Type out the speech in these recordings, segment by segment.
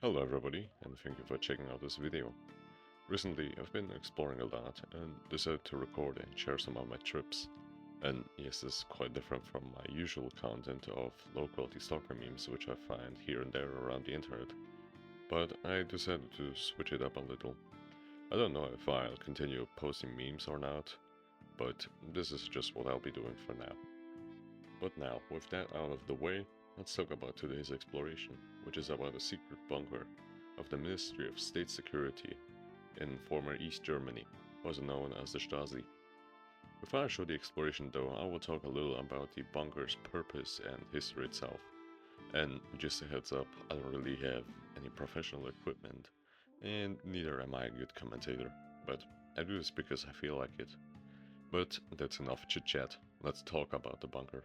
Hello everybody, and thank you for checking out this video. Recently I've been exploring a lot and decided to record and share some of my trips. And yes, this is quite different from my usual content of low quality stalker memes which I find here and there around the internet. But I decided to switch it up a little. I don't know if I'll continue posting memes or not, but this is just what I'll be doing for now. But now, with that out of the way, let's talk about today's exploration, which is about a secret bunker of the Ministry of State Security in former East Germany, also known as the Stasi. Before I show the exploration though, I will talk a little about the bunker's purpose and history itself. And just a heads up, I don't really have any professional equipment, and neither am I a good commentator, but I do this because I feel like it. But that's enough chit chat, let's talk about the bunker.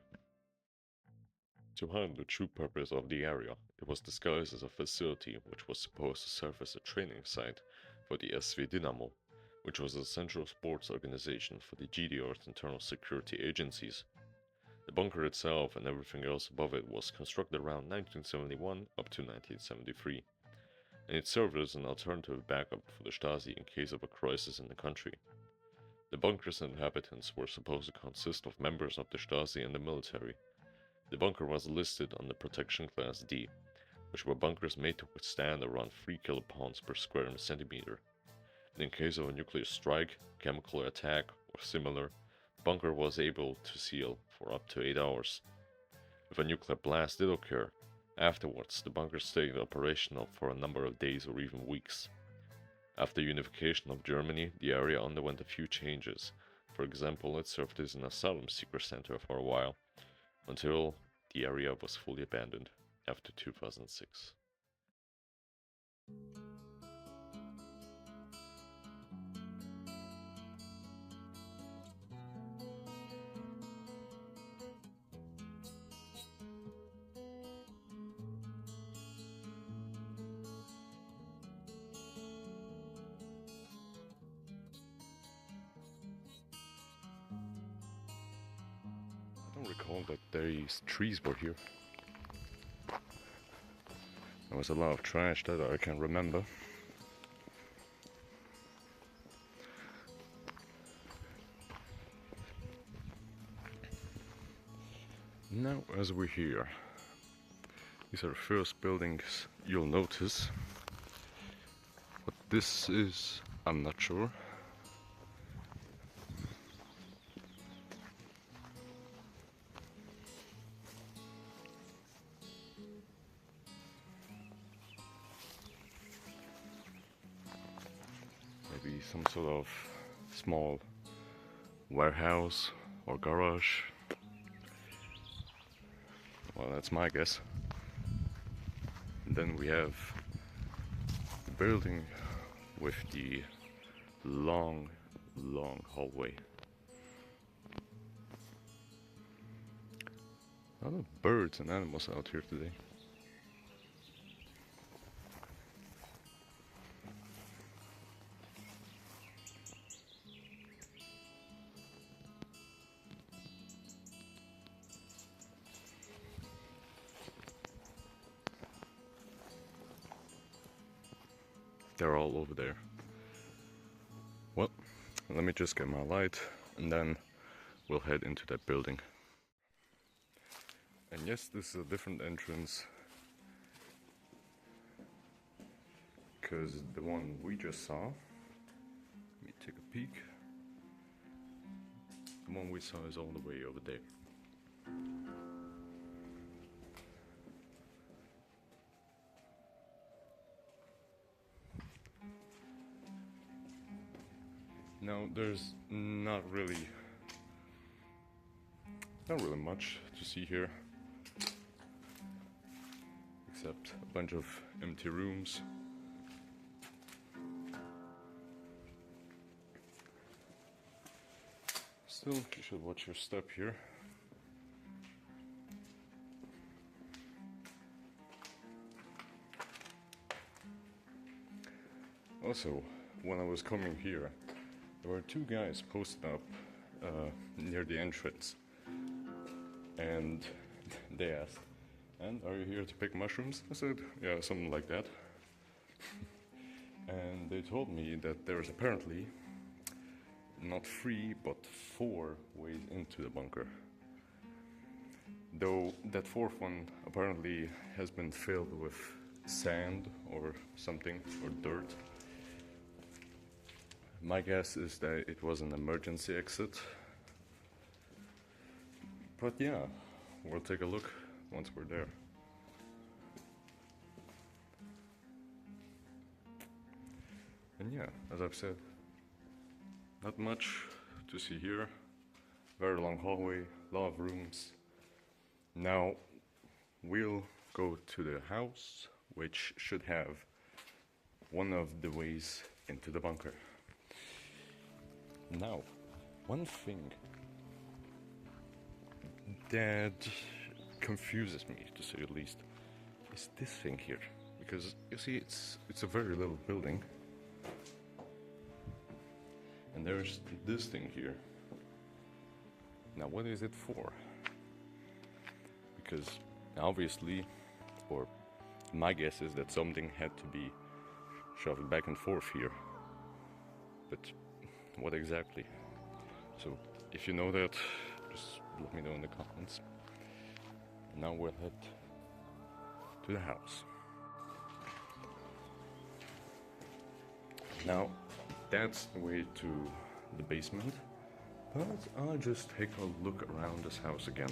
To hide the true purpose of the area, it was disguised as a facility which was supposed to serve as a training site for the SV Dynamo, which was a central sports organization for the GDR's internal security agencies. The bunker itself and everything else above it was constructed around 1971 up to 1973, and it served as an alternative backup for the Stasi in case of a crisis in the country. The bunker's inhabitants were supposed to consist of members of the Stasi and the military. The bunker was listed on the Protection Class D, which were bunkers made to withstand around 3 kilopounds per square centimeter. And in case of a nuclear strike, chemical attack, or similar, the bunker was able to seal for up to 8 hours. If a nuclear blast did occur, afterwards the bunker stayed operational for a number of days or even weeks. After unification of Germany, the area underwent a few changes. For example, it served as an asylum seeker center for a while, until the area was fully abandoned after 2006. I don't recall that these trees were here. There was a lot of trash that I can remember. Now, as we're here, these are the first buildings you'll notice. What this is, I'm not sure. Maybe some sort of small warehouse or garage. Well, that's my guess. And then we have the building with the long hallway. A lot of birds and animals out here today. They're all over there. Well, let me just get my light and then we'll head into that building. And yes, this is a different entrance because the one we just saw, let me take a peek. The one we saw is all the way over there. Now there's not really much to see here except a bunch of empty rooms. Still, you should watch your step here. Also, when I was coming here, there were two guys posted up near the entrance, and they asked, "And are you here to pick mushrooms?" I said, "Yeah, something like that." And they told me that there's apparently not 3 but 4 ways into the bunker. Though that 4th one apparently has been filled with sand or something, or dirt. My guess is that it was an emergency exit. But yeah, we'll take a look once we're there. And yeah, as I've said, not much to see here. Very long hallway, a lot of rooms. Now we'll go to the house, which should have one of the ways into the bunker. Now, one thing that confuses me, to say the least, is this thing here. Because you see, it's a very little building. And there's this thing here. Now, what is it for? Because obviously, or my guess is that something had to be shuffled back and forth here. But what exactly? So, if you know that, just let me know in the comments. And now we'll head to the house. Now, that's the way to the basement, but I'll just take a look around this house again.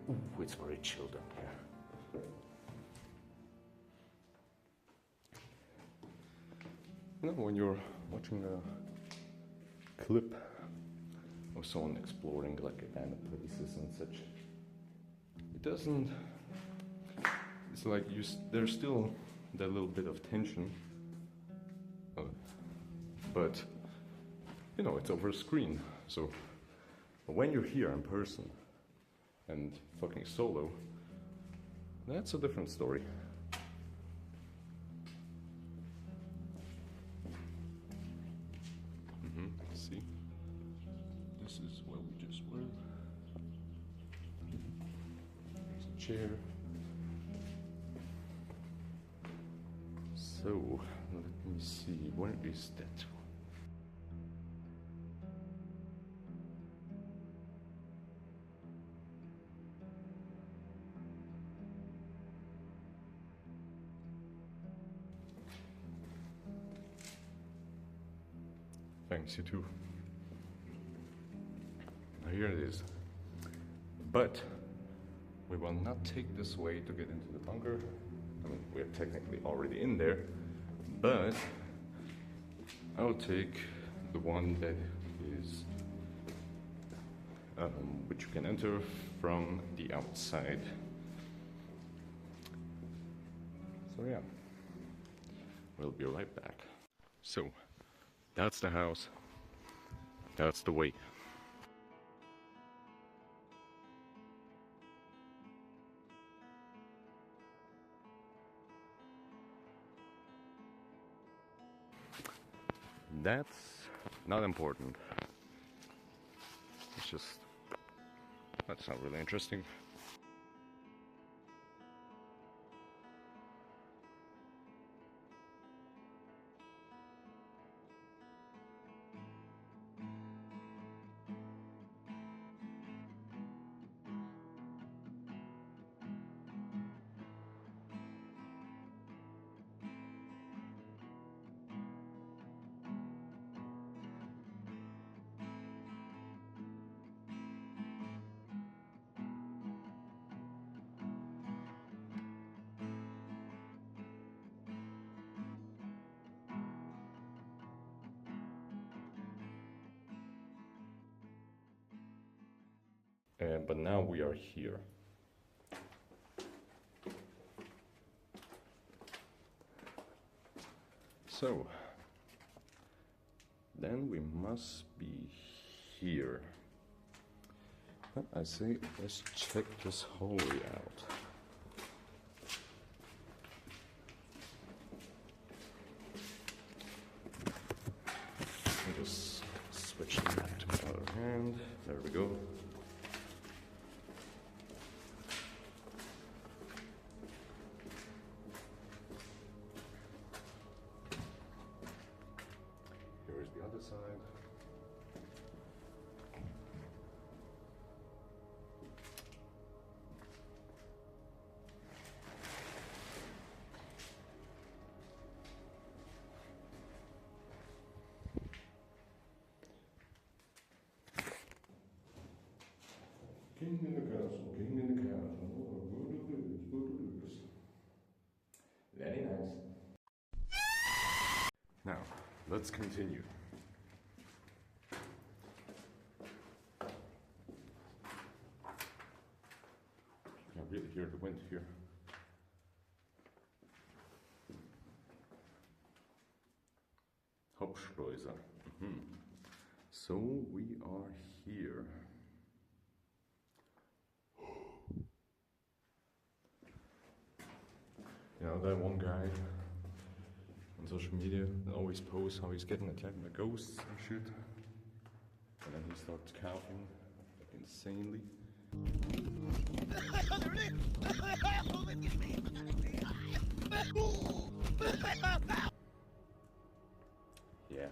Ooh, it's very chilled up here. You know, when you're watching a clip of someone exploring like abandoned places and such, it doesn't. It's like there's still that little bit of tension, but you know, it's over a screen. So when you're here in person and fucking solo, that's a different story. See, this is where we just were. There's a chair. So let me see, where is that one? Thanks, you too. Now here it is. But we will not take this way to get into the bunker. I mean, we're technically already in there, but I'll take the one that is, which you can enter from the outside. So yeah, we'll be right back. So, that's the house. That's the way. That's not important. It's just, that's not really interesting. But now we are here. So, then we must be here. I say, let's check this hallway out. I'll just switch the map to my other hand. There we go. Here is the other side. King in the castle, king in the castle. Voodoo. Very nice. Now, let's continue. I really hear the wind here. Hauptschleuse. So we are here. You know, that one guy on social media that always posts how he's getting attacked by ghosts and shit. And then he starts coughing like insanely. Yeah,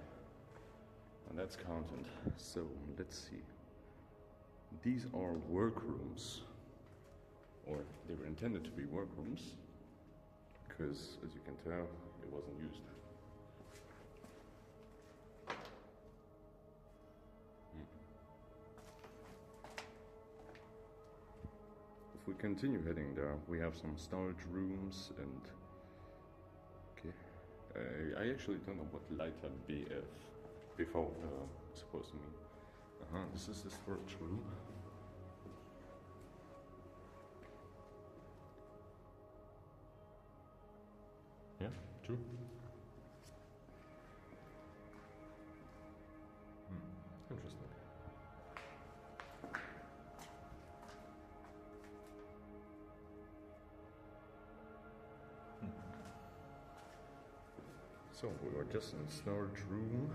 and that's content. So let's see. These are workrooms, or they were intended to be workrooms, because as you can tell, it wasn't used. If we continue heading there, we have some storage rooms and... Okay. I actually don't know what Leiter BF before supposed to mean. This is the storage room. Yeah, true. Interesting. So we were just in the storage room,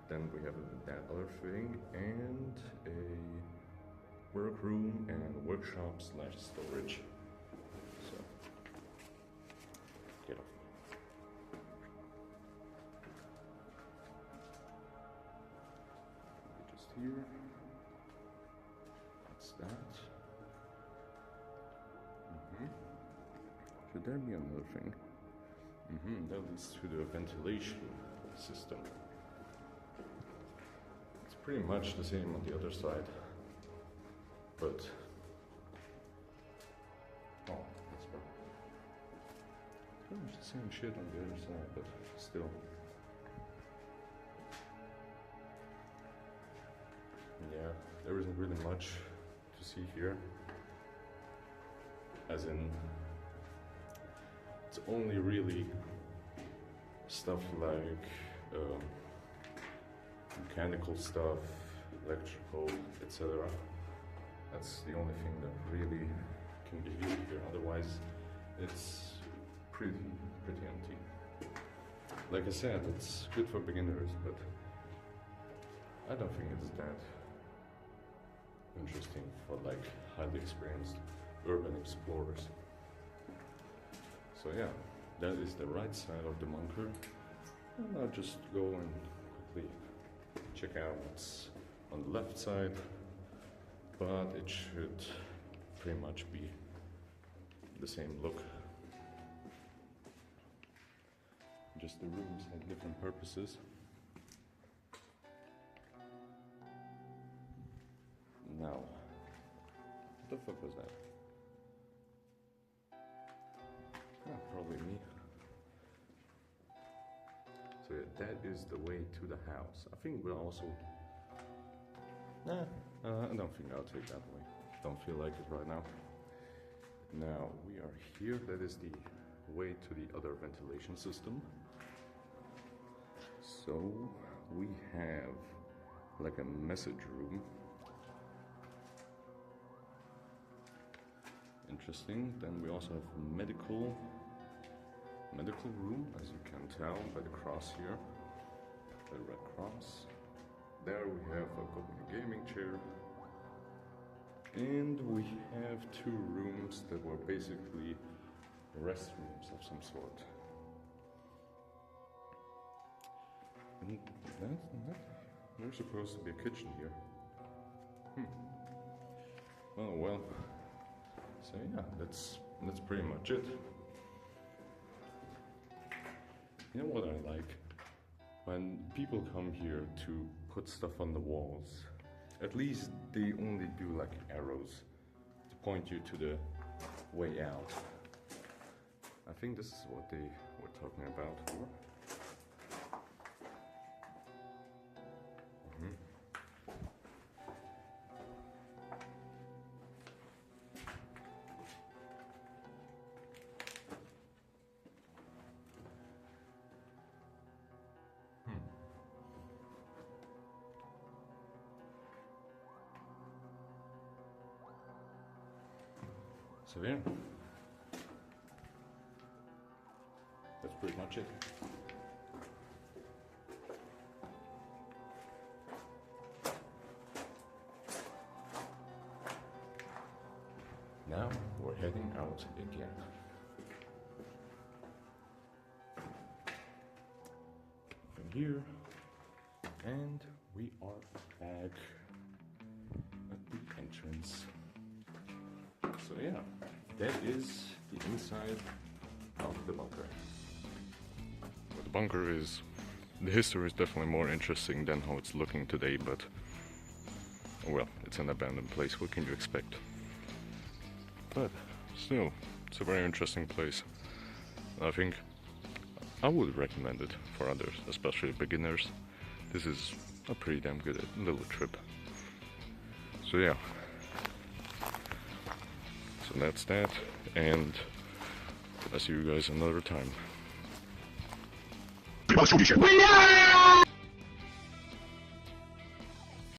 then we have that other thing, and a workroom and workshop slash storage. So, get off. Just here. What's that? Should there be another thing? That leads to the ventilation system. It's pretty much the same on the other side, but oh, that's pretty much the same shit on the other side, but still. Yeah, there isn't really much to see here, as in it's only really stuff like mechanical stuff, electrical, etc. That's the only thing that really can be viewed here. Otherwise, it's pretty empty. Like I said, it's good for beginners, but I don't think it's that interesting for like highly experienced urban explorers. So yeah, that is the right side of the bunker. And I'll just go and quickly check out what's on the left side, but it should pretty much be the same look. Just the rooms have different purposes. Now, what the fuck was that? Probably me. So yeah, that is the way to the house. I think we'll also... I don't think I'll take that way. Don't feel like it right now. Now we are here. That is the way to the other ventilation system. So we have like a message room. Interesting. Then we also have a medical room, as you can tell by the cross here, the red cross. There we have a company gaming chair, and we have two rooms that were basically restrooms of some sort. And there's supposed to be a kitchen here. Oh well. So yeah, that's pretty much it. You know what I like? When people come here to put stuff on the walls, at least they only do like arrows to point you to the way out. I think this is what they were talking about here. So yeah, that's pretty much it. Now we're heading out again. From here, and we are back at the entrance. So yeah, that is the inside of the bunker. Well, the bunker is, the history is definitely more interesting than how it's looking today, but well, it's an abandoned place, what can you expect? But still, it's a very interesting place. I think I would recommend it for others, especially beginners. This is a pretty damn good little trip. So yeah. So that's that, and I'll see you guys another time.